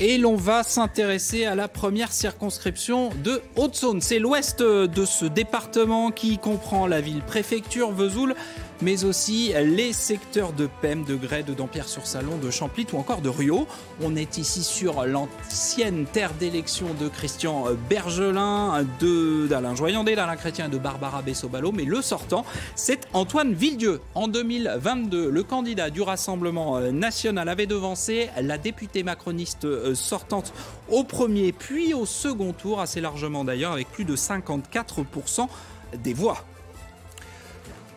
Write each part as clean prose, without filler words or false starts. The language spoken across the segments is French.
Et l'on va s'intéresser à la première circonscription de Haute-Saône. C'est l'ouest de ce département qui comprend la ville-préfecture Vesoul, mais aussi les secteurs de Pem, de Grès, de Dampierre-sur-Salon, de Champlit ou encore de Ruot. On est ici sur l'ancienne terre d'élection de Christian Bergelin, d'Alain Joyandet, d'Alain Chrétien et de Barbara Bessot-Ballot, mais le sortant, c'est Antoine Villedieu. En 2022, le candidat du Rassemblement national avait devancé la députée macroniste sortante au premier puis au second tour, assez largement d'ailleurs, avec plus de 54% des voix.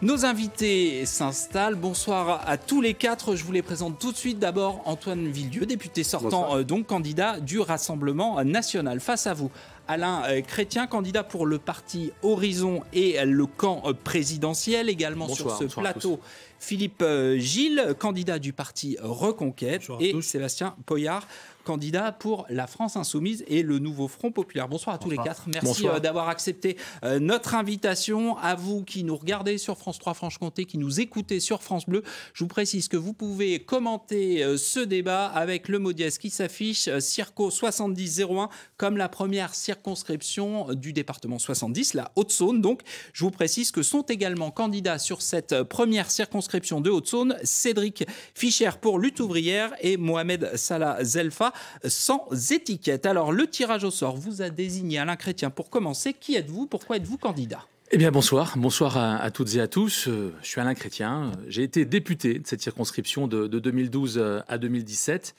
Nos invités s'installent. Bonsoir à tous les quatre. Je vous les présente tout de suite. D'abord, Antoine Villedieu, député sortant, donc candidat du Rassemblement national. Face à vous, Alain Chrétien, candidat pour le parti Horizon et le camp présidentiel. Également bonsoir, sur ce plateau, Philippe Gilles, candidat du parti Reconquête. Et Sébastien Poyart, candidat pour la France Insoumise et le Nouveau Front Populaire. Bonsoir à tous les quatre. Merci d'avoir accepté notre invitation. À vous qui nous regardez sur France 3 Franche-Comté, qui nous écoutez sur France Bleu, je vous précise que vous pouvez commenter ce débat avec le mot dièse qui s'affiche, Circo 7001, comme la première circonscription du département 70, la Haute-Saône. Donc, je vous précise que sont également candidats sur cette première circonscription de Haute-Saône Cédric Fischer pour Lutte ouvrière et Mohamed Salah Zelfa sans étiquette. Alors, le tirage au sort vous a désigné, Alain Chrétien, pour commencer. Qui êtes-vous? Pourquoi êtes-vous candidat? Eh bien, bonsoir. Bonsoir à toutes et à tous. Je suis Alain Chrétien. J'ai été député de cette circonscription de 2012 à 2017.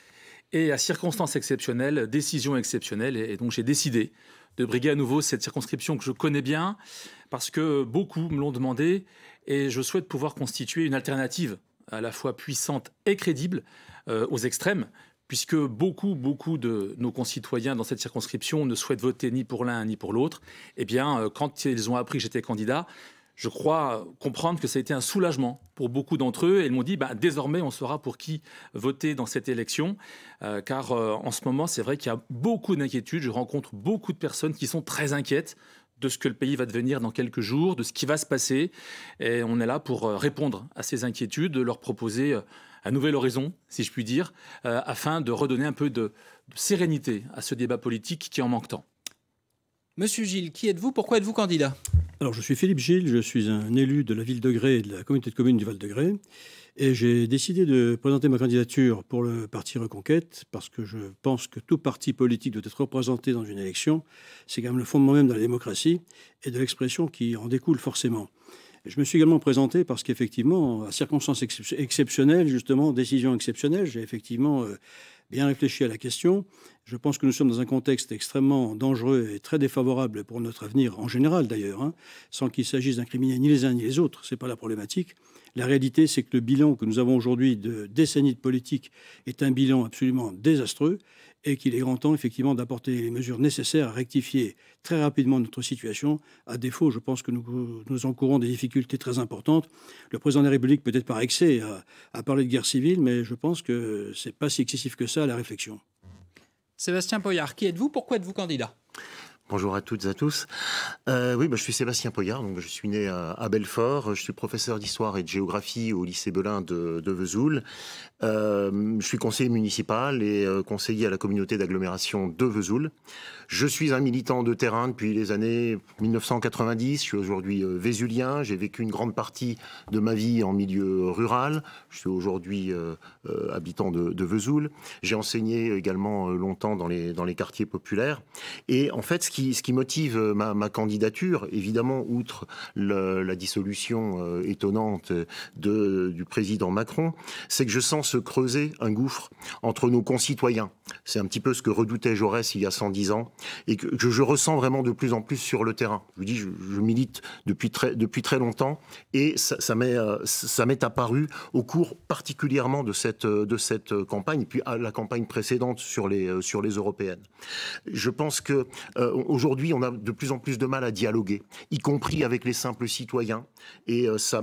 Et à circonstances exceptionnelles, décision exceptionnelle. Et donc, j'ai décidé de briguer à nouveau cette circonscription que je connais bien parce que beaucoup me l'ont demandé et je souhaite pouvoir constituer une alternative à la fois puissante et crédible aux extrêmes, puisque beaucoup de nos concitoyens dans cette circonscription ne souhaitent voter ni pour l'un ni pour l'autre. Eh bien, quand ils ont appris que j'étais candidat, je crois comprendre que ça a été un soulagement pour beaucoup d'entre eux. Et ils m'ont dit, désormais, on saura pour qui voter dans cette élection. Car en ce moment, c'est vrai qu'il y a beaucoup d'inquiétudes. Je rencontre beaucoup de personnes qui sont très inquiètes de ce que le pays va devenir dans quelques jours, de ce qui va se passer. Et on est là pour répondre à ces inquiétudes, leur proposer un nouvel horizon, si je puis dire, afin de redonner un peu de sérénité à ce débat politique qui en manque tant. Monsieur Gilles, qui êtes-vous? Pourquoi êtes-vous candidat? Alors, je suis Philippe Gilles, je suis un élu de la ville de Grès et de la communauté de communes du Val-de-Grès. Et j'ai décidé de présenter ma candidature pour le parti Reconquête parce que je pense que tout parti politique doit être représenté dans une élection. C'est quand même le fondement même de la démocratie et de l'expression qui en découle forcément. Et je me suis également présenté parce qu'effectivement, à circonstances exceptionnelles, justement, décision exceptionnelle, j'ai effectivement bien réfléchi à la question. Je pense que nous sommes dans un contexte extrêmement dangereux et très défavorable pour notre avenir, en général d'ailleurs, sans qu'il s'agisse d'incriminer ni les uns ni les autres, ce n'est pas la problématique. La réalité, c'est que le bilan que nous avons aujourd'hui de décennies de politique est un bilan absolument désastreux et qu'il est grand temps effectivement d'apporter les mesures nécessaires à rectifier très rapidement notre situation. À défaut, je pense que nous encourons des difficultés très importantes. Le président de la République, peut-être par excès, a parlé de guerre civile, mais je pense que ce n'est pas si excessif que ça à la réflexion. Sébastien Poyart, qui êtes-vous? Pourquoi êtes-vous candidat? Bonjour à toutes et à tous. Je suis Sébastien Poyart, donc je suis né à Belfort. Je suis professeur d'histoire et de géographie au lycée Belin de Vesoul. Je suis conseiller municipal et conseiller à la communauté d'agglomération de Vesoul. Je suis un militant de terrain depuis les années 1990. Je suis aujourd'hui vésulien. J'ai vécu une grande partie de ma vie en milieu rural. Je suis aujourd'hui habitant de Vesoul. J'ai enseigné également longtemps dans les quartiers populaires. Et en fait, ce qui motive ma candidature, évidemment, outre la dissolution étonnante du président Macron, c'est que je sens se creuser un gouffre entre nos concitoyens. C'est un petit peu ce que redoutait Jaurès il y a 110 ans et que je ressens vraiment de plus en plus sur le terrain. Je vous dis, je milite depuis très longtemps et ça m'est apparu au cours particulièrement de cette campagne et puis à la campagne précédente sur les européennes. Je pense que aujourd'hui, on a de plus en plus de mal à dialoguer, y compris avec les simples citoyens, et ça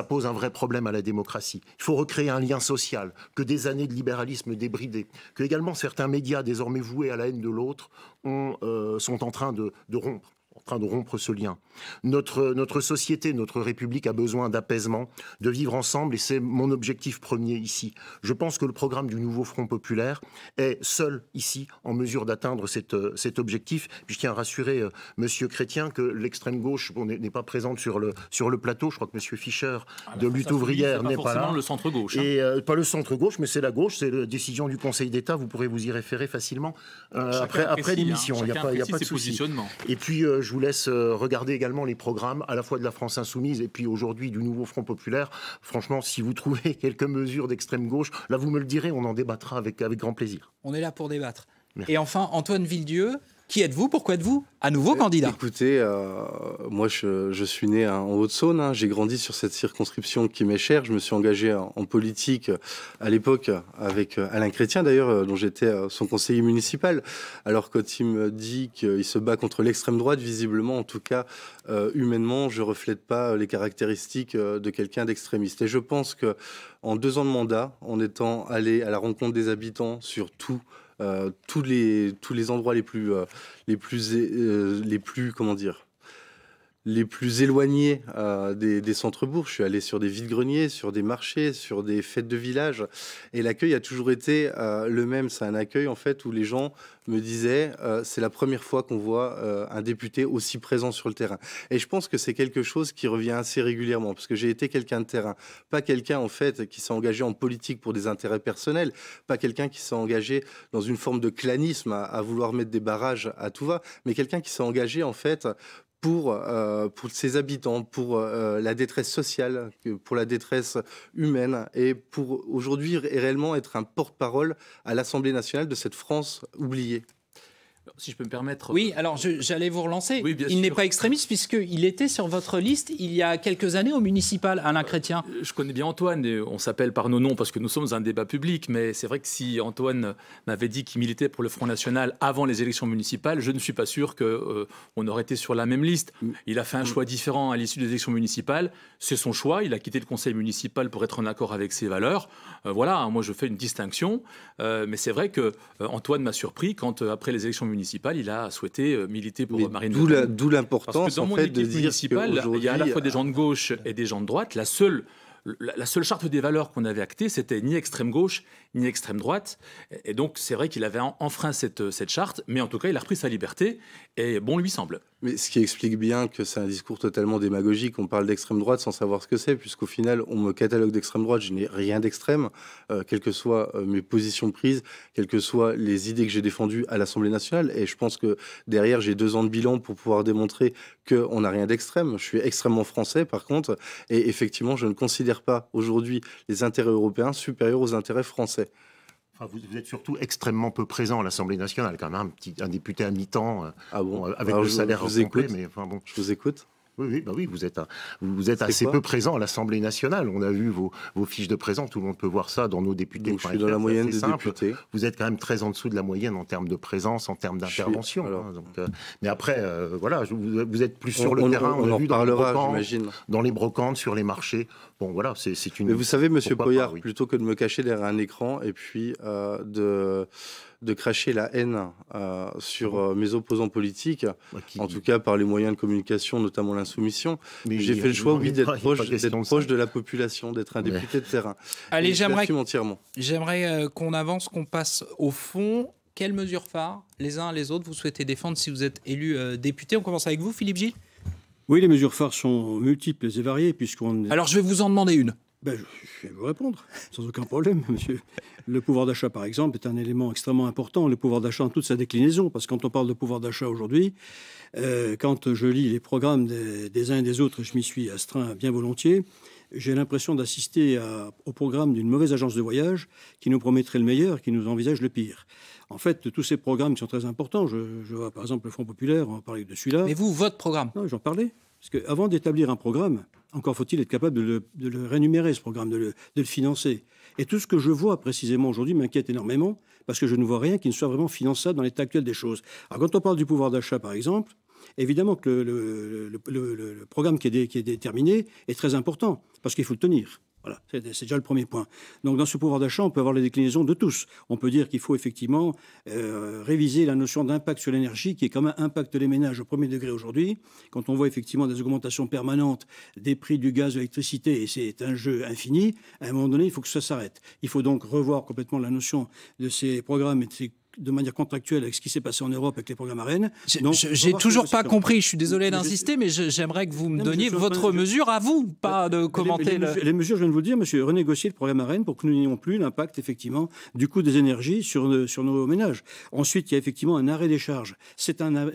pose un vrai problème à la démocratie. Il faut recréer un lien social, que des années de libéralisme débridé, que également certains médias désormais voués à la haine de l'autre sont en train de rompre. en train de rompre ce lien. Notre société, notre République a besoin d'apaisement, de vivre ensemble, et c'est mon objectif premier ici. Je pense que le programme du nouveau Front populaire est seul ici en mesure d'atteindre cet objectif. Puis je tiens à rassurer Monsieur Chrétien que l'extrême gauche n'est pas présente sur le plateau. Je crois que Monsieur Fischer de Lutte ouvrière n'est pas là. Le centre gauche. Et pas le centre gauche, mais c'est la gauche. C'est la décision du Conseil d'État. Vous pourrez vous y référer facilement après l'émission. Il n'y a pas de souci. Et puis je vous laisse regarder également les programmes à la fois de la France Insoumise et puis aujourd'hui du nouveau Front populaire. Franchement, si vous trouvez quelques mesures d'extrême gauche, là vous me le direz, on en débattra avec grand plaisir. On est là pour débattre. Merci. Et enfin, Antoine Villedieu, qui êtes-vous? Pourquoi êtes-vous à nouveau candidat? Écoutez, moi je suis né en Haute-Saône, hein. J'ai grandi sur cette circonscription qui m'est chère. Je me suis engagé en politique à l'époque avec Alain Chrétien d'ailleurs, dont j'étais son conseiller municipal. Alors quand il me dit qu'il se bat contre l'extrême droite, visiblement, en tout cas humainement, je reflète pas les caractéristiques de quelqu'un d'extrémiste. Et je pense que en 2 ans de mandat, en étant allé à la rencontre des habitants sur tous les endroits les plus comment dire, les plus éloignés des centres-bourgs. Je suis allé sur des vides-greniers, sur des marchés, sur des fêtes de village. Et l'accueil a toujours été le même. C'est un accueil en fait où les gens me disaient c'est la première fois qu'on voit un député aussi présent sur le terrain. Et je pense que c'est quelque chose qui revient assez régulièrement parce que j'ai été quelqu'un de terrain, pas quelqu'un en fait qui s'est engagé en politique pour des intérêts personnels, pas quelqu'un qui s'est engagé dans une forme de clanisme à vouloir mettre des barrages à tout va, mais quelqu'un qui s'est engagé en fait pour ses habitants, pour la détresse sociale, pour la détresse humaine, et pour aujourd'hui réellement être un porte-parole à l'Assemblée nationale de cette France oubliée. Si je peux me permettre... Oui, alors j'allais vous relancer. Oui, bien il sûr. n'est pas extrémiste puisqu'il était sur votre liste il y a quelques années au municipal, Alain Chrétien. Je connais bien Antoine, et on s'appelle par nos noms parce que nous sommes un débat public, mais c'est vrai que si Antoine m'avait dit qu'il militait pour le Front National avant les élections municipales, je ne suis pas sûr qu'on aurait été sur la même liste. Il a fait un choix différent à l'issue des élections municipales. C'est son choix, il a quitté le conseil municipal pour être en accord avec ses valeurs. Voilà, moi je fais une distinction, mais c'est vrai que Antoine m'a surpris quand, après les élections municipales, il a souhaité militer pour Marine Le Pen. D'où l'importance en fait de dire qu'il y a à la fois des gens de gauche et des gens de droite. La seule charte des valeurs qu'on avait actée, c'était ni extrême gauche ni extrême droite. Et donc c'est vrai qu'il avait enfreint cette charte, mais en tout cas il a repris sa liberté et bon lui semble. Mais ce qui explique bien que c'est un discours totalement démagogique. On parle d'extrême droite sans savoir ce que c'est, puisqu'au final, on me catalogue d'extrême droite. Je n'ai rien d'extrême, quelles que soient mes positions prises, quelles que soient les idées que j'ai défendues à l'Assemblée nationale. Et je pense que derrière, j'ai 2 ans de bilan pour pouvoir démontrer qu'on n'a rien d'extrême. Je suis extrêmement français, par contre. Et effectivement, je ne considère pas aujourd'hui les intérêts européens supérieurs aux intérêts français. Enfin, vous êtes surtout extrêmement peu présent à l'Assemblée nationale, quand même, un député à mi-temps, avec le salaire complet. Mais, enfin, bon. Je vous écoute. Oui, vous êtes assez peu présent à l'Assemblée nationale. On a vu vos fiches de présence, tout le monde peut voir ça dans nos députés. Donc, je suis dans la moyenne des députés. Vous êtes quand même très en dessous de la moyenne en termes de présence, en termes d'intervention. Mais après, voilà, vous êtes plus sur le terrain. On en reparlera, j'imagine. Dans les brocantes, sur les marchés. Bon, voilà, c'est une... Mais vous savez, Monsieur Poyart, plutôt que de me cacher derrière un écran et puis de cracher la haine sur mes opposants politiques, en tout cas par les moyens de communication, notamment l'Insoumission. J'ai fait le choix, oui, d'être proche de la population, d'être un député de terrain. Allez, j'aimerais qu'on avance, qu'on passe au fond. Quelles mesures phares, les uns les autres, vous souhaitez défendre si vous êtes élu député? On commence avec vous, Philippe Gilles. Oui, les mesures phares sont multiples et variées puisqu'on... Alors, je vais vous en demander une. Je vais vous répondre, sans aucun problème, monsieur. Le pouvoir d'achat, par exemple, est un élément extrêmement important. Le pouvoir d'achat en toute sa déclinaison, parce que quand on parle de pouvoir d'achat aujourd'hui, quand je lis les programmes des uns et des autres, je m'y suis astreint bien volontiers, j'ai l'impression d'assister au programme d'une mauvaise agence de voyage qui nous promettrait le meilleur, qui nous envisage le pire. En fait, tous ces programmes qui sont très importants, je vois par exemple le Front populaire, on va parler de celui-là. Mais vous, votre programme? Non, j'en parlais. Parce qu'avant d'établir un programme, encore faut-il être capable de le rémunérer, ce programme, de le financer. Et tout ce que je vois précisément aujourd'hui m'inquiète énormément, parce que je ne vois rien qui ne soit vraiment finançable dans l'état actuel des choses. Alors quand on parle du pouvoir d'achat, par exemple, évidemment que le programme qui est déterminé est très important, parce qu'il faut le tenir. Voilà, c'est déjà le premier point. Donc dans ce pouvoir d'achat, on peut avoir les déclinaisons de tous. On peut dire qu'il faut effectivement réviser la notion d'impact sur l'énergie, qui est quand même impacte les ménages au premier degré aujourd'hui. Quand on voit effectivement des augmentations permanentes des prix du gaz, de l'électricité, et c'est un jeu infini, à un moment donné, il faut que ça s'arrête. Il faut donc revoir complètement la notion de ces programmes et de manière contractuelle avec ce qui s'est passé en Europe avec les programmes ARENH. J'ai toujours pas compris, je suis désolé d'insister, mais j'aimerais que vous me donniez votre mesure à vous, pas de commenter les mesures, je viens de vous le dire, monsieur, renégocier le programme ARENH pour que nous n'ayons plus l'impact, effectivement, du coût des énergies sur nos ménages. Ensuite, il y a effectivement un arrêt des charges. C'est un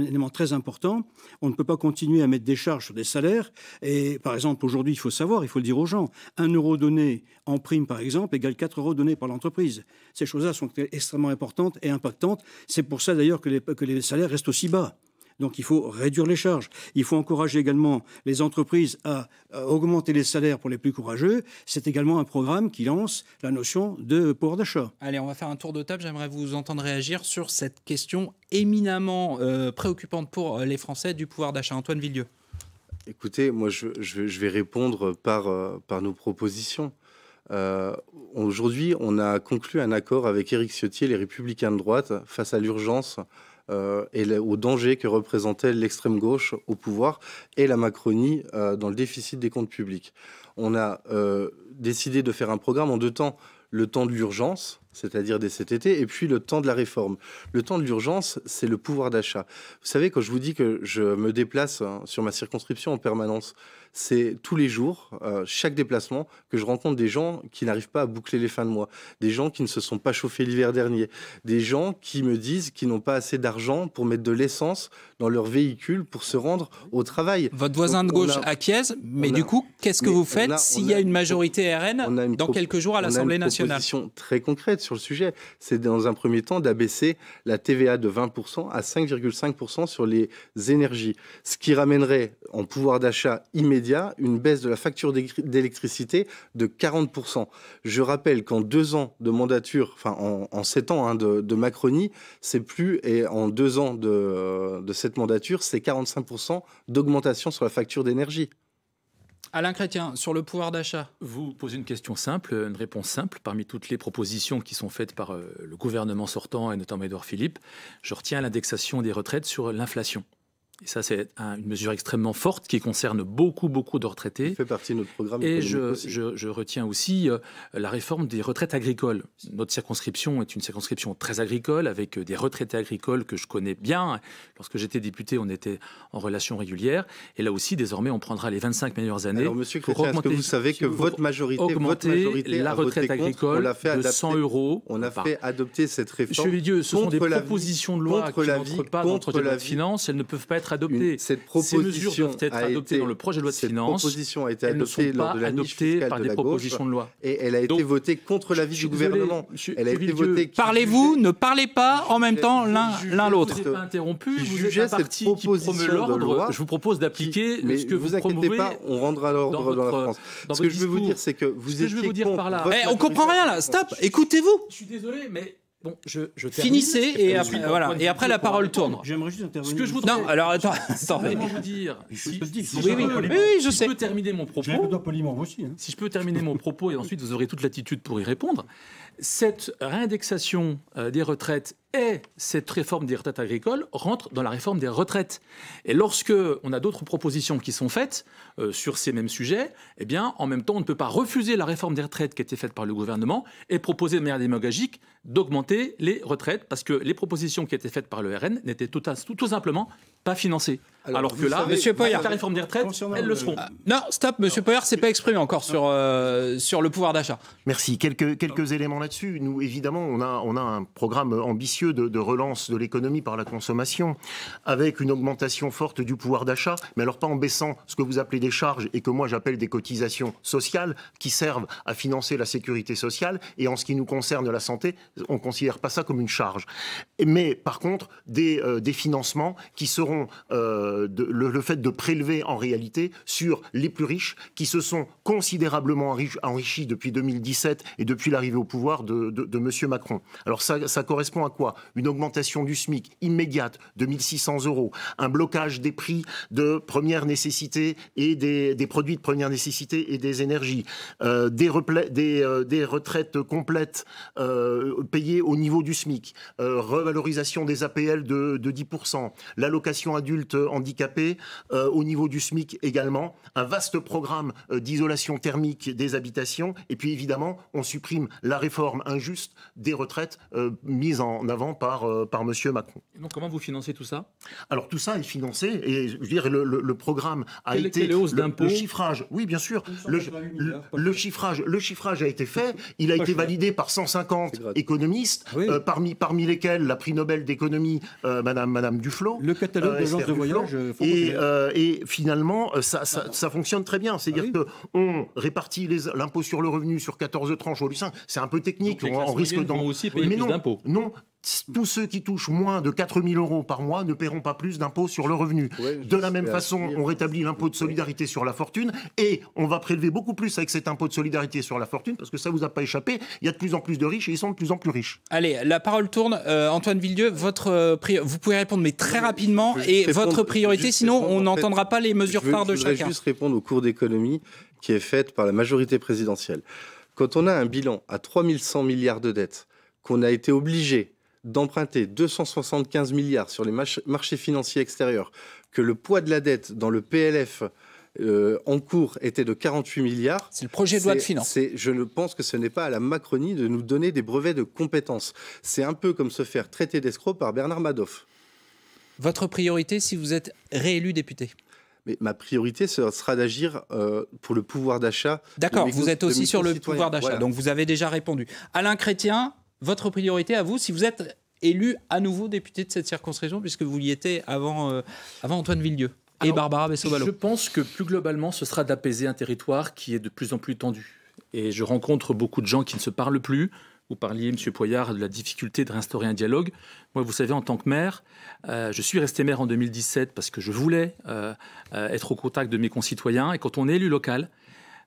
élément très important. On ne peut pas continuer à mettre des charges sur des salaires. Et, par exemple, aujourd'hui, il faut savoir, il faut le dire aux gens, 1 euro donné en prime, par exemple, égale 4 euros donnés par l'entreprise. Ces choses-là sont extrêmement importantes et impactantes. C'est pour ça d'ailleurs que les salaires restent aussi bas. Donc il faut réduire les charges. Il faut encourager également les entreprises à augmenter les salaires pour les plus courageux. C'est également un programme qui lance la notion de pouvoir d'achat. Allez, on va faire un tour de table. J'aimerais vous entendre réagir sur cette question éminemment préoccupante pour les Français du pouvoir d'achat. Antoine Villieu. Écoutez, moi je vais répondre par nos propositions. Aujourd'hui, on a conclu un accord avec Éric Ciotti et les Républicains de droite face à l'urgence et au danger que représentait l'extrême gauche au pouvoir et la Macronie dans le déficit des comptes publics. On a décidé de faire un programme en 2 temps. Le temps de l'urgence, c'est-à-dire dès cet été, et puis le temps de la réforme. Le temps de l'urgence, c'est le pouvoir d'achat. Vous savez, quand je vous dis que je me déplace sur ma circonscription en permanence, c'est tous les jours, chaque déplacement, que je rencontre des gens qui n'arrivent pas à boucler les fins de mois, des gens qui ne se sont pas chauffés l'hiver dernier, des gens qui me disent qu'ils n'ont pas assez d'argent pour mettre de l'essence dans leur véhicule pour se rendre au travail. Votre voisin de gauche acquiesce, mais du coup, qu'est-ce que vous faites s'il y a une majorité RN dans quelques jours à l'Assemblée nationale? On a une proposition très concrète sur le sujet. C'est dans un premier temps d'abaisser la TVA de 20% à 5,5% sur les énergies, ce qui ramènerait en pouvoir d'achat immédiat une baisse de la facture d'électricité de 40%. Je rappelle qu'en 2 ans de mandature, enfin en 7 ans de Macronie, c'est plus, et en 2 ans de cette mandature, c'est 45% d'augmentation sur la facture d'énergie. Alain Chrétien, sur le pouvoir d'achat. Vous posez une question simple, une réponse simple. Parmi toutes les propositions qui sont faites par le gouvernement sortant, et notamment Édouard Philippe, je retiens l'indexation des retraites sur l'inflation. Et ça, c'est une mesure extrêmement forte qui concerne beaucoup de retraités. Ça fait partie de notre programme. Et je retiens aussi la réforme des retraites agricoles. Notre circonscription est une circonscription très agricole, avec des retraités agricoles que je connais bien. Lorsque j'étais député, on était en relation régulière. Et là aussi, désormais, on prendra les 25 meilleures années. Alors, monsieur Chrétien, est-ce que vous savez que votre majorité la retraite agricole de 100 euros. On a fait adopter cette réforme. Monsieur Villieu, ce sont des propositions de loi qui n'entrent pas dans le projet de loi de finances. Elles ne peuvent pas être adoptées. Ces mesures doivent être adoptées dans le projet de loi de finances. Cette proposition a été adoptée lors de la niche fiscale par de des la propositions gauche, de loi. et elle a été votée contre l'avis du gouvernement. Elle a été votée. Parlez-vous, ne parlez pas en même temps l'un l'autre. Vous n'êtes pas interrompu. Vous êtes un parti qui promeut l'ordre. Je vous propose d'appliquer ce que vous promouvez. Pas, on rendra l'ordre dans la France. Ce que je veux vous dire, c'est que vous étiez contre. On comprend rien là. Stop. Écoutez-vous. Je suis désolé, mais bon, je finissez et après, voilà. Et après la parole tourne. J'aimerais juste intervenir. Ce que je voudrais, non, alors attends. Vous dire, oui, je sais. Si je peux terminer mon propos. Si je peux terminer mon propos et ensuite vous aurez toute l'attitude pour y répondre. Cette réindexation des retraites et cette réforme des retraites agricoles rentrent dans la réforme des retraites. Et lorsque on a d'autres propositions qui sont faites sur ces mêmes sujets, eh bien, en même temps, on ne peut pas refuser la réforme des retraites qui a été faite par le gouvernement et proposer de manière démagogique d'augmenter les retraites parce que les propositions qui étaient faites par le RN n'étaient tout simplement pas financées. Alors que là, Monsieur Poyart, la réforme des retraites, elles le seront. Non, stop, Monsieur Poyart s'est pas exprimé encore sur le pouvoir d'achat. Merci. Quelques éléments là-dessus. Nous, évidemment, on a un programme ambitieux de relance de l'économie par la consommation, avec une augmentation forte du pouvoir d'achat, mais alors pas en baissant ce que vous appelez des charges et que moi j'appelle des cotisations sociales qui servent à financer la sécurité sociale. Et en ce qui nous concerne la santé, on ne considère pas ça comme une charge. Mais par contre, des financements qui seront auront le fait de prélever en réalité sur les plus riches qui se sont considérablement enrichis depuis 2017 et depuis l'arrivée au pouvoir de M. Macron. Alors ça correspond à quoi? Une augmentation du SMIC immédiate de 1 600 €, un blocage des prix de première nécessité et des produits de première nécessité et des énergies, des retraites complètes payées au niveau du SMIC, revalorisation des APL de 10%, l'allocation adulte handicapé au niveau du SMIC également, un vaste programme d'isolation thermique des habitations, et puis évidemment on supprime la réforme injuste des retraites mise en avant par M. Macron. Et donc comment vous financez tout ça? Alors tout ça est financé, et je veux dire le programme a été... Quelle hausse d'impôts? Le chiffrage, oui bien sûr, le chiffrage a été fait, il a été validé par 150 économistes, parmi lesquels la prix Nobel d'économie, Madame Duflot. Le catalogue d'agence de voyage. Et finalement, ça fonctionne très bien. C'est-à-dire qu'on répartit l'impôt sur le revenu sur 14 tranches au lieu de 5. C'est un peu technique. Donc, on risque vont aussi payer plus d'impôts. Non. Tous ceux qui touchent moins de 4 000 € par mois ne paieront pas plus d'impôts sur le revenu. De la même façon, on rétablit l'impôt de solidarité sur la fortune et on va prélever beaucoup plus avec cet impôt de solidarité sur la fortune parce que ça vous a pas échappé. Il y a de plus en plus de riches et ils sont de plus en plus riches. Allez, la parole tourne. Antoine Villedieu, vous pouvez répondre, mais très rapidement. Et votre priorité, sinon on n'entendra pas les mesures phares de chacun. Je voudrais juste répondre au cours d'économie qui est faite par la majorité présidentielle. Quand on a un bilan à 3 100 milliards de dettes, qu'on a été obligé d'emprunter 275 milliards sur les marchés financiers extérieurs, que le poids de la dette dans le PLF en cours était de 48 milliards. C'est le projet de loi de finances. Je ne pense que ce n'est pas à la Macronie de nous donner des brevets de compétences. C'est un peu comme se faire traiter d'escroc par Bernard Madoff. Votre priorité si vous êtes réélu député? Mais ma priorité sera d'agir pour le pouvoir d'achat. D'accord, vous êtes aussi sur le pouvoir d'achat, voilà. donc vous avez déjà répondu. Alain Chrétien, votre priorité à vous, si vous êtes élu à nouveau député de cette circonscription, puisque vous y étiez avant Antoine Villedieu et Barbara Bessot-Ballot. Je pense que plus globalement, ce sera d'apaiser un territoire qui est de plus en plus tendu. Et je rencontre beaucoup de gens qui ne se parlent plus. Vous parliez, M. Poyard, de la difficulté de réinstaurer un dialogue. Moi, vous savez, en tant que maire, je suis resté maire en 2017 parce que je voulais être au contact de mes concitoyens. Et quand on est élu local,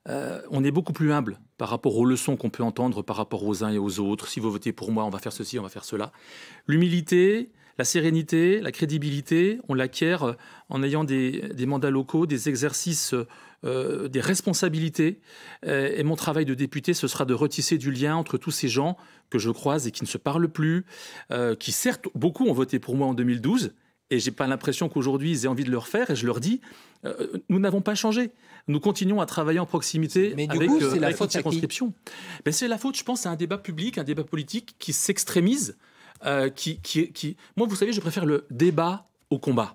on est beaucoup plus humble par rapport aux leçons qu'on peut entendre par rapport aux uns et aux autres. Si vous votez pour moi, on va faire ceci, on va faire cela. L'humilité, la sérénité, la crédibilité, on l'acquiert en ayant des mandats locaux, des exercices, des responsabilités. Et mon travail de député, ce sera de retisser du lien entre tous ces gens que je croise et qui ne se parlent plus, qui certes, beaucoup ont voté pour moi en 2012, et j'ai pas l'impression qu'aujourd'hui ils aient envie de le refaire. Et je leur dis, nous n'avons pas changé. Nous continuons à travailler en proximité avec la circonscription. Ben, c'est la faute, je pense, à un débat public, un débat politique qui s'extrémise. Moi, vous savez, je préfère le débat au combat.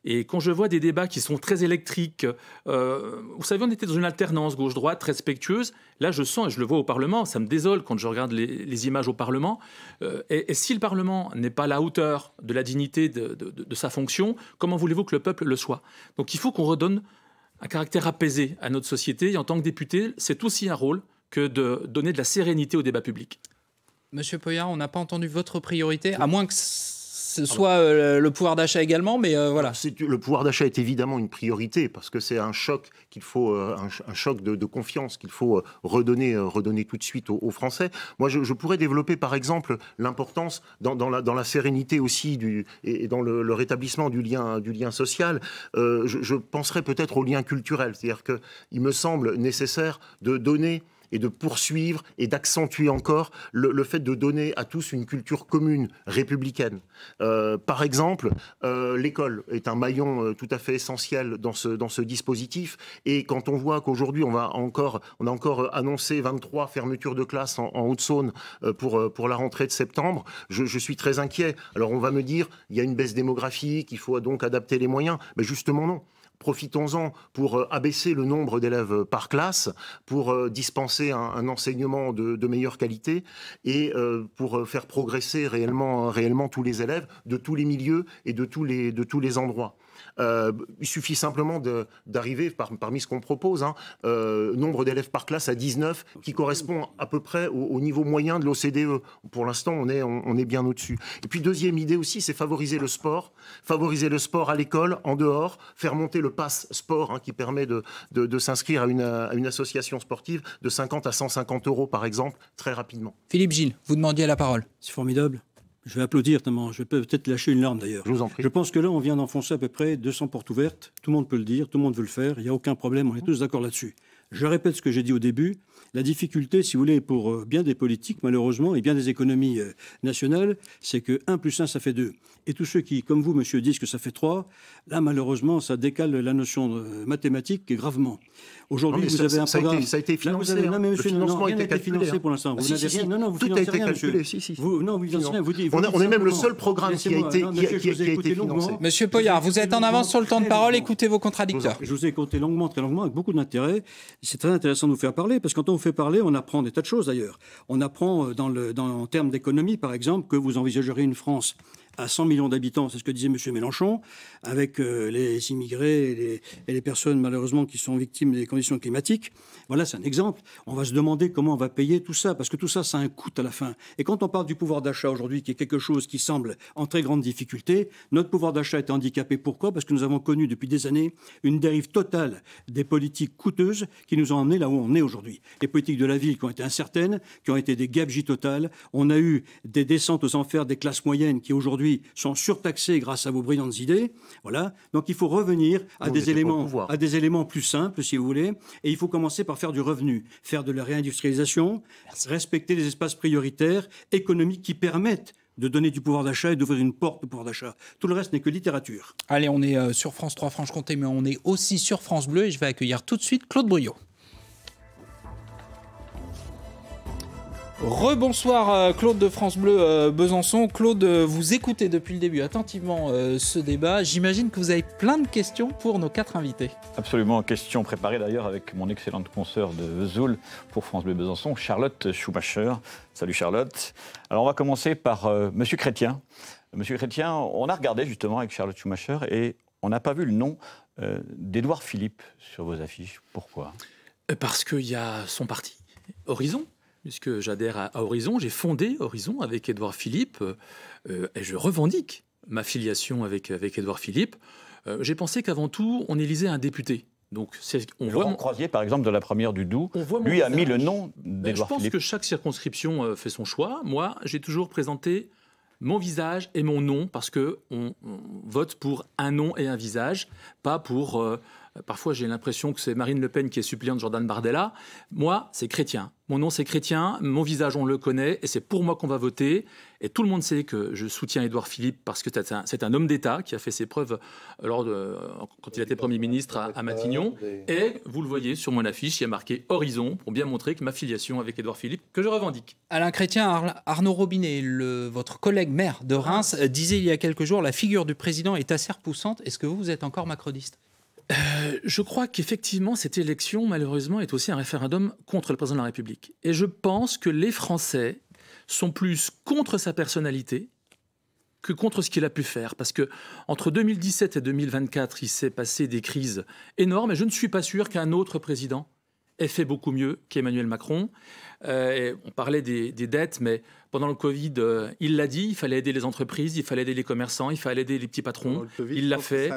Et quand je vois des débats qui sont très électriques, vous savez, on était dans une alternance gauche-droite respectueuse. Là, je sens, et je le vois au Parlement, ça me désole quand je regarde les images au Parlement. Et si le Parlement n'est pas à la hauteur de la dignité de sa fonction, comment voulez-vous que le peuple le soit? Donc il faut qu'on redonne un caractère apaisé à notre société. Et en tant que député, c'est aussi un rôle que de donner de la sérénité au débat public. Monsieur Poyard, on n'a pas entendu votre priorité, à moins que ce soit le pouvoir d'achat également, mais voilà. Le pouvoir d'achat est évidemment une priorité parce que c'est un choc qu'il faut, un choc de confiance qu'il faut redonner tout de suite aux Français. Moi, je pourrais développer par exemple l'importance dans la sérénité aussi et dans le rétablissement du lien social. Je penserais peut-être au lien culturel, c'est-à-dire qu'il me semble nécessaire de donner et de poursuivre et d'accentuer encore le fait de donner à tous une culture commune, républicaine. Par exemple, l'école est un maillon tout à fait essentiel dans ce dispositif. Et quand on voit qu'aujourd'hui, on a encore annoncé 23 fermetures de classes en Haute-Saône pour la rentrée de septembre, je suis très inquiet. Alors on va me dire, il y a une baisse démographique, il faut donc adapter les moyens. Mais justement non. Profitons-en pour abaisser le nombre d'élèves par classe, pour dispenser un enseignement de meilleure qualité et pour faire progresser réellement tous les élèves de tous les milieux et de tous les endroits. Il suffit simplement d'arriver parmi ce qu'on propose, nombre d'élèves par classe à 19, qui correspond à peu près au niveau moyen de l'OCDE. Pour l'instant, on est bien au-dessus. Et puis deuxième idée aussi, c'est favoriser le sport à l'école, en dehors, faire monter le pass sport qui permet de s'inscrire à une association sportive de 50 à 150 euros par exemple, très rapidement. Philippe Gilles, vous demandiez la parole. C'est formidable. Je vais applaudir, tellement. Je vais peut-être lâcher une larme d'ailleurs. Je vous en prie. Je pense que là, on vient d'enfoncer à peu près 200 portes ouvertes. Tout le monde peut le dire, tout le monde veut le faire. Il n'y a aucun problème, on est tous d'accord là-dessus. Je répète ce que j'ai dit au début. La difficulté, si vous voulez, pour bien des politiques, malheureusement, et bien des économies nationales, c'est que 1 plus 1, ça fait 2. Et tous ceux qui, comme vous, monsieur, disent que ça fait 3, là, malheureusement, ça décale la notion mathématique gravement. Aujourd'hui, vous avez un programme... Ça a été financé. Non, mais monsieur, le financement rien a n'a été été financé pour l'instant. Vous n'avez rien. Non, vous tout a financez été rien, calculé. monsieur. Si. Non, vous financez rien. On est même le seul programme qui a été financé. Monsieur Poyard, vous êtes en avance sur le temps de parole, écoutez vos contradicteurs. Je vous ai écouté longuement, très longuement, avec beaucoup d'intérêt. C'est très intéressant de vous faire parler, parce que quand on vous fait parler, on apprend des tas de choses d'ailleurs. On apprend en termes d'économie, par exemple, que vous envisagerez une France à 100 millions d'habitants, c'est ce que disait M. Mélenchon, avec les immigrés et les personnes malheureusement qui sont victimes des conditions climatiques. Voilà, c'est un exemple. On va se demander comment on va payer tout ça, parce que tout ça, ça a un coût à la fin. Et quand on parle du pouvoir d'achat aujourd'hui, qui est quelque chose qui semble en très grande difficulté, notre pouvoir d'achat est handicapé. Pourquoi ? Parce que nous avons connu depuis des années une dérive totale des politiques coûteuses qui nous ont emmenés là où on est aujourd'hui. Les politiques de la ville qui ont été incertaines, qui ont été des gabegies totales. On a eu des descentes aux enfers des classes moyennes qui aujourd'hui sont surtaxés grâce à vos brillantes idées. Voilà. Donc il faut revenir à des éléments plus simples, si vous voulez, et il faut commencer par faire du revenu, faire de la réindustrialisation, respecter les espaces prioritaires économiques qui permettent de donner du pouvoir d'achat et d'ouvrir une porte de pouvoir d'achat. Tout le reste n'est que littérature. Allez, on est sur France 3 Franche-Comté, mais on est aussi sur France Bleu, et je vais accueillir tout de suite Claude Bruyot. Rebonsoir Claude de France Bleu Besançon. Claude, vous écoutez depuis le début attentivement ce débat. J'imagine que vous avez plein de questions pour nos 4 invités. Absolument, questions préparées d'ailleurs avec mon excellente consoeur de Vesoul pour France Bleu Besançon, Charlotte Schumacher. Salut Charlotte. Alors on va commencer par Monsieur Chrétien. Monsieur Chrétien, on a regardé justement avec Charlotte Schumacher et on n'a pas vu le nom d'Édouard Philippe sur vos affiches. Pourquoi ? Parce qu'il y a son parti, Horizon. Puisque j'adhère à Horizon, j'ai fondé Horizon avec Édouard Philippe et je revendique ma filiation avec Édouard Philippe. J'ai pensé qu'avant tout, on élisait un député. Donc, Laurent Croisier, par exemple, de la première du Doubs, lui a mis le nom d'Édouard Philippe. Je pense que chaque circonscription fait son choix. Moi, j'ai toujours présenté mon visage et mon nom parce qu'on vote pour un nom et un visage, pas pour... Parfois, j'ai l'impression que c'est Marine Le Pen qui est suppléante de Jordan Bardella. Moi, c'est Chrétien. Mon nom, c'est Chrétien. Mon visage, on le connaît. Et c'est pour moi qu'on va voter. Et tout le monde sait que je soutiens Édouard Philippe parce que c'est un homme d'État qui a fait ses preuves quand il était Premier ministre à Matignon. Et vous le voyez sur mon affiche, il y a marqué Horizon pour bien montrer que ma filiation avec Édouard Philippe, que je revendique. Alain Chrétien, Arnaud Robinet, votre collègue maire de Reims, disait il y a quelques jours « La figure du président est assez repoussante ». Est-ce que vous êtes encore macroniste ? Je crois qu'effectivement, cette élection, malheureusement, est aussi un référendum contre le président de la République. Et je pense que les Français sont plus contre sa personnalité que contre ce qu'il a pu faire. Parce que entre 2017 et 2024, il s'est passé des crises énormes. Et je ne suis pas sûr qu'un autre président ait fait beaucoup mieux qu'Emmanuel Macron. On parlait des dettes, mais pendant le Covid, il l'a dit, il fallait aider les entreprises, il fallait aider les commerçants, il fallait aider les petits patrons. COVID, il l'a fait.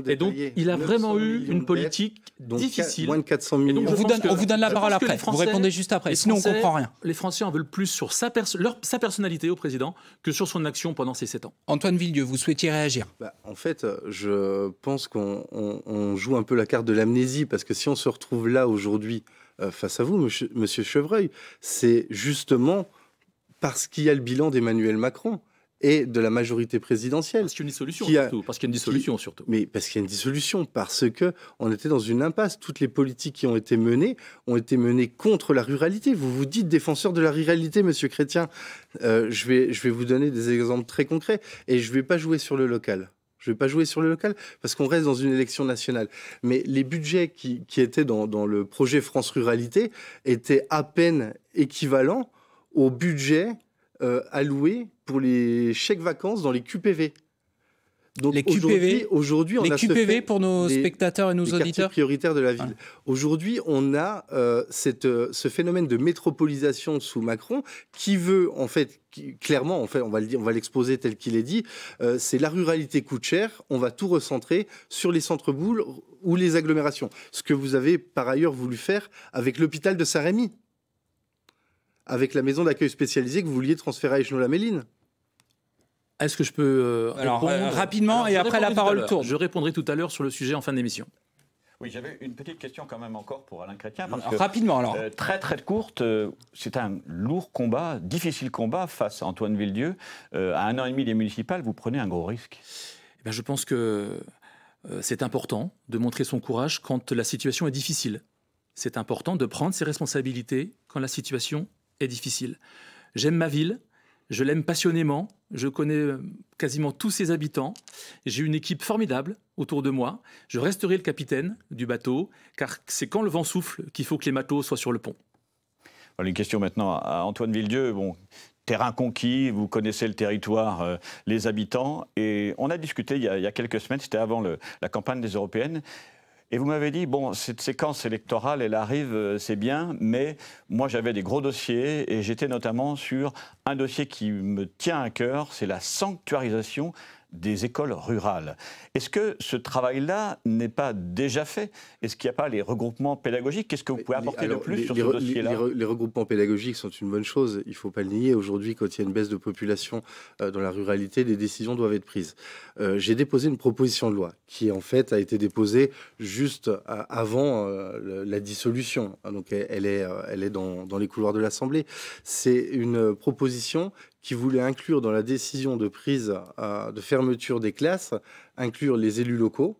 Et donc, il a vraiment eu une politique difficile. Moins de 400 millions. On vous donne la parole après. Vous répondez juste après. Sinon, on ne comprend rien. Les Français en veulent plus sur sa personnalité au président que sur son action pendant ces 7 ans. Antoine Villedieu, vous souhaitiez réagir ? En fait, je pense qu'on joue un peu la carte de l'amnésie parce que si on se retrouve là aujourd'hui face à vous, monsieur Chevreuil, c'est justement parce qu'il y a le bilan d'Emmanuel Macron et de la majorité présidentielle. Parce qu'il y a une dissolution, surtout. Parce qu'il y a une dissolution, surtout. Mais parce qu'il y a une dissolution, parce qu'on était dans une impasse. Toutes les politiques qui ont été menées contre la ruralité. Vous vous dites défenseur de la ruralité, monsieur Chrétien. Je vais vous donner des exemples très concrets et je ne vais pas jouer sur le local. Je ne vais pas jouer sur le local parce qu'on reste dans une élection nationale. Mais les budgets qui étaient dans le projet France Ruralité étaient à peine équivalents au budget alloué pour les chèques vacances dans les QPV. Donc les QPV, aujourd'hui, on les a QPV pour nos spectateurs et nos les auditeurs prioritaires de la ville. Voilà. Aujourd'hui, on a ce phénomène de métropolisation sous Macron qui veut, en fait, clairement, en fait, on va l'exposer tel qu'il est dit, c'est la ruralité coûte cher, on va tout recentrer sur les centres-bourgs ou les agglomérations. Ce que vous avez par ailleurs voulu faire avec l'hôpital de Saint-Rémy, avec la maison d'accueil spécialisée que vous vouliez transférer à Échelon-la-Méline. Est-ce que je peux rapidement, et après la parole tourne. Je répondrai tout à l'heure sur le sujet en fin d'émission. Oui, j'avais une petite question quand même encore pour Alain Chrétien. Rapidement alors. Très très courte, c'est un lourd combat, difficile combat face à Antoine Villedieu. À 1 an et demi des municipales, vous prenez un gros risque. Eh bien, je pense que c'est important de montrer son courage quand la situation est difficile. C'est important de prendre ses responsabilités quand la situation est difficile. J'aime ma ville. Je l'aime passionnément, je connais quasiment tous ses habitants, j'ai une équipe formidable autour de moi, je resterai le capitaine du bateau, car c'est quand le vent souffle qu'il faut que les matelots soient sur le pont. Voilà, une question maintenant à Antoine Villedieu. Bon, terrain conquis, vous connaissez le territoire, les habitants, et on a discuté il y a quelques semaines, c'était avant la campagne des Européennes. Et vous m'avez dit, bon, cette séquence électorale, elle arrive, c'est bien, mais moi j'avais des gros dossiers et j'étais notamment sur un dossier qui me tient à cœur, c'est la sanctuarisation des écoles rurales. Est-ce que ce travail-là n'est pas déjà fait? Est-ce qu'il n'y a pas les regroupements pédagogiques? Qu'est-ce que vous pouvez apporter de plus sur ce dossier-là? Les regroupements pédagogiques sont une bonne chose, il ne faut pas le nier. Aujourd'hui, quand il y a une baisse de population dans la ruralité, des décisions doivent être prises. J'ai déposé une proposition de loi qui, en fait, a été déposée juste avant la dissolution. Donc, elle est dans les couloirs de l'Assemblée. C'est une proposition qui voulait inclure dans la décision de prise de fermeture des classes, inclure les élus locaux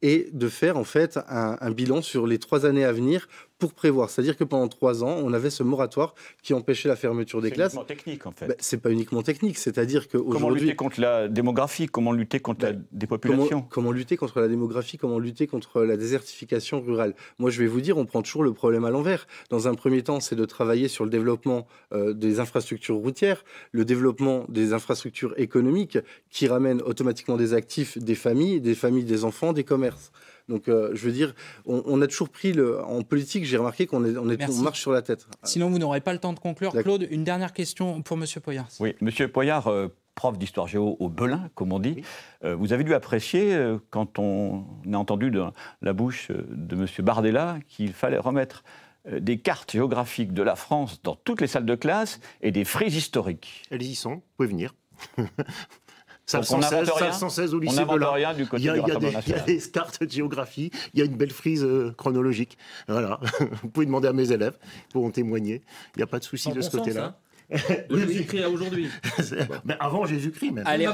et de faire en fait un bilan sur les 3 années à venir pour prévoir. C'est-à-dire que pendant 3 ans, on avait ce moratoire qui empêchait la fermeture des classes. C'est uniquement technique, en fait. Ben, c'est pas uniquement technique, c'est-à-dire qu'aujourd'hui... Comment lutter contre la démographie? Comment lutter contre la dépopulation? Comment lutter contre la démographie? Comment lutter contre la désertification rurale? Moi, je vais vous dire, on prend toujours le problème à l'envers. Dans un premier temps, c'est de travailler sur le développement des infrastructures routières, le développement des infrastructures économiques qui ramènent automatiquement des actifs, des familles, des enfants, des commerces. Donc, je veux dire, on a toujours pris en politique, j'ai remarqué qu'on marche sur la tête. Sinon, vous n'aurez pas le temps de conclure. Claude, une dernière question pour M. Poyart. Oui, M. Poyart, prof d'histoire géo au Belin, comme on dit. Oui. Vous avez dû apprécier, quand on a entendu dans la bouche de M. Bardella, qu'il fallait remettre des cartes géographiques de la France dans toutes les salles de classe et des frises historiques. Elles y sont, vous pouvez venir. Salle 116 au lycée Belin. Rien du côté du Rassemblement national. Il y a des cartes de géographie, il y a une belle frise chronologique. Voilà. Vous pouvez demander à mes élèves, ils pourront témoigner. Il n'y a pas de souci de ce côté-là. Jésus-Christ à aujourd'hui. Ben avant Jésus-Christ, même. Allez,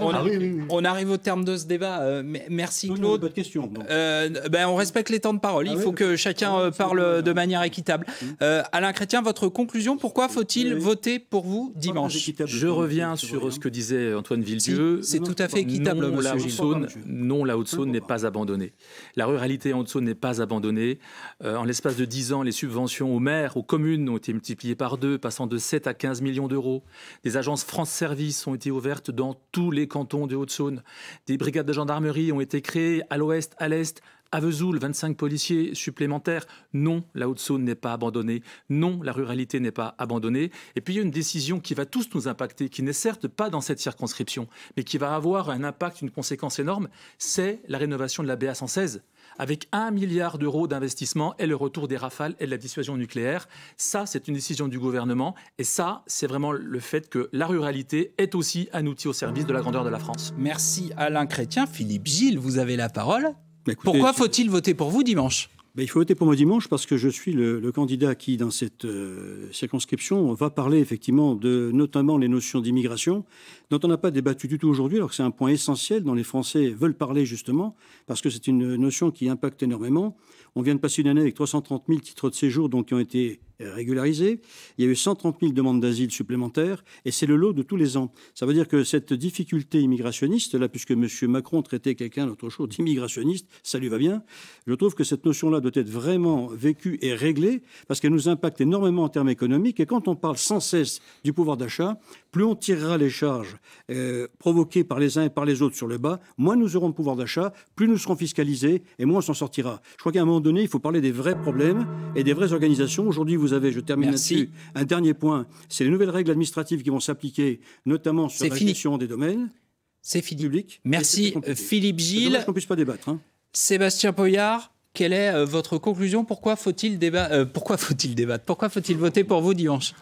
on arrive au terme de ce débat. Merci Claude. Pas de questions. On respecte les temps de parole. Il faut que chacun parle de manière équitable. Alain Chrétien, votre conclusion, pourquoi faut-il voter pour vous dimanche? Je reviens sur ce que disait Antoine Villedieu. C'est tout à fait équitable, monsieur Gilles. Non, la Haute-Saône n'est pas abandonnée. La ruralité en Haute-Saône n'est pas abandonnée. En l'espace de 10 ans, les subventions aux maires, aux communes ont été multipliées par 2, passant de 7 à 15 millions d'euros. Des agences France Service ont été ouvertes dans tous les cantons de Haute-Saône. Des brigades de gendarmerie ont été créées à l'ouest, à l'est. À Vesoul, 25 policiers supplémentaires. Non, la Haute-Saône n'est pas abandonnée. Non, la ruralité n'est pas abandonnée. Et puis il y a une décision qui va tous nous impacter, qui n'est certes pas dans cette circonscription, mais qui va avoir un impact, une conséquence énorme, c'est la rénovation de la BA 116. Avec 1 milliard d'euros d'investissement et le retour des Rafales et de la dissuasion nucléaire. Ça, c'est une décision du gouvernement. Et ça, c'est vraiment le fait que la ruralité est aussi un outil au service de la grandeur de la France. Merci Alain Chrétien. Philippe Gilles, vous avez la parole. Écoutez, pourquoi faut-il voter pour vous dimanche? Il faut voter pour moi dimanche parce que je suis le candidat qui, dans cette circonscription, va parler effectivement de notamment les notions d'immigration, dont on n'a pas débattu du tout aujourd'hui, alors que c'est un point essentiel dont les Français veulent parler justement, parce que c'est une notion qui impacte énormément. On vient de passer une année avec 330 000 titres de séjour donc, qui ont été régularisés. Il y a eu 130 000 demandes d'asile supplémentaires et c'est le lot de tous les ans. Ça veut dire que cette difficulté immigrationniste, là, puisque M. Macron traitait quelqu'un l'autre jour d'immigrationniste, ça lui va bien, je trouve que cette notion-là doit être vraiment vécue et réglée parce qu'elle nous impacte énormément en termes économiques et quand on parle sans cesse du pouvoir d'achat, plus on tirera les charges provoquées par les uns et par les autres sur le bas, moins nous aurons de pouvoir d'achat, plus nous serons fiscalisés et moins on s'en sortira. Je crois qu'à un moment donné, il faut parler des vrais problèmes et des vraies organisations. Aujourd'hui, vous avez, je termine là-dessus, un dernier point, c'est les nouvelles règles administratives qui vont s'appliquer, notamment sur la gestion des domaines. C'est fini. Publics. Merci Philippe Gilles. C'est dommage qu'on ne puisse pas débattre. Hein. Sébastien Poyart, quelle est votre conclusion? Pourquoi faut-il débattre? Pourquoi faut-il voter pour vous dimanche?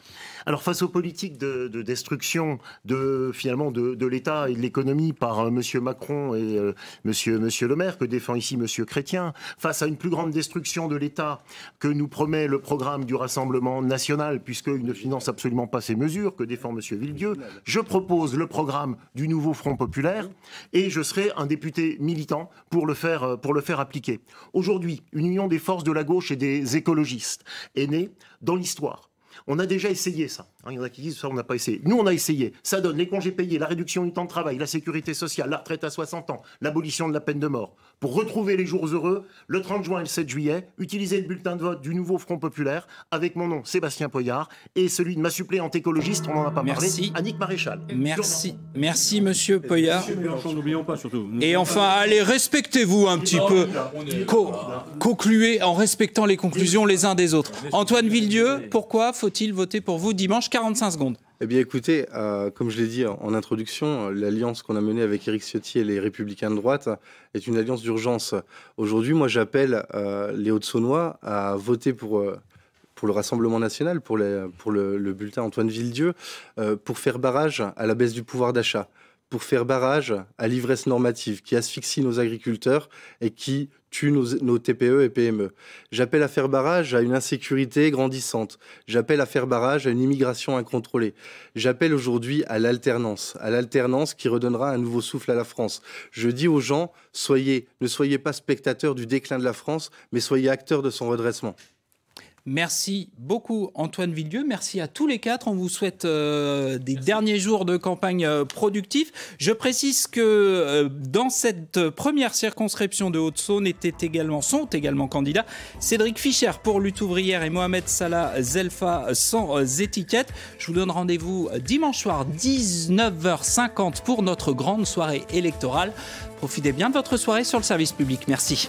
Alors face aux politiques de destruction finalement de l'État et de l'économie par Monsieur Macron et Monsieur Le Maire, que défend ici Monsieur Chrétien, face à une plus grande destruction de l'État que nous promet le programme du Rassemblement national, puisqu'il ne finance absolument pas ces mesures que défend Monsieur Villedieu, je propose le programme du nouveau Front populaire et je serai un député militant pour le faire appliquer. Aujourd'hui, une union des forces de la gauche et des écologistes est née dans l'histoire. On a déjà essayé ça. Il y en a qui disent ça, on n'a pas essayé. Nous, on a essayé. Ça donne les congés payés, la réduction du temps de travail, la sécurité sociale, la retraite à 60 ans, l'abolition de la peine de mort. Pour retrouver les jours heureux, le 30 juin et le 7 juillet, utilisez le bulletin de vote du nouveau Front populaire avec mon nom, Sébastien Poyart, et celui de ma suppléante écologiste, on n'en a pas parlé, Annick Maréchal. Merci Monsieur Poyart. N'oublions pas surtout. Et enfin, allez, respectez-vous un petit peu. Concluez en respectant les conclusions les uns des autres. Antoine Villedieu, pourquoi faut-il voter pour vous dimanche? 45 secondes. Eh bien écoutez, comme je l'ai dit en introduction, l'alliance qu'on a menée avec Éric Ciotti et les Républicains de droite est une alliance d'urgence. Aujourd'hui, moi j'appelle les Hauts-de-Saônois à voter pour le Rassemblement national, pour le bulletin Antoine Villedieu, pour faire barrage à la baisse du pouvoir d'achat, pour faire barrage à l'ivresse normative qui asphyxie nos agriculteurs et qui tue nos TPE et PME. J'appelle à faire barrage à une insécurité grandissante. J'appelle à faire barrage à une immigration incontrôlée. J'appelle aujourd'hui à l'alternance qui redonnera un nouveau souffle à la France. Je dis aux gens, ne soyez pas spectateurs du déclin de la France, mais soyez acteurs de son redressement. Merci beaucoup Antoine Villedieu, merci à tous les quatre, on vous souhaite des derniers jours de campagne productifs. Je précise que dans cette première circonscription de Haute-Saône sont également candidats Cédric Fischer pour Lutte ouvrière et Mohamed Salah Zelfa sans étiquette. Je vous donne rendez-vous dimanche soir 19h50 pour notre grande soirée électorale. Profitez bien de votre soirée sur le service public. Merci.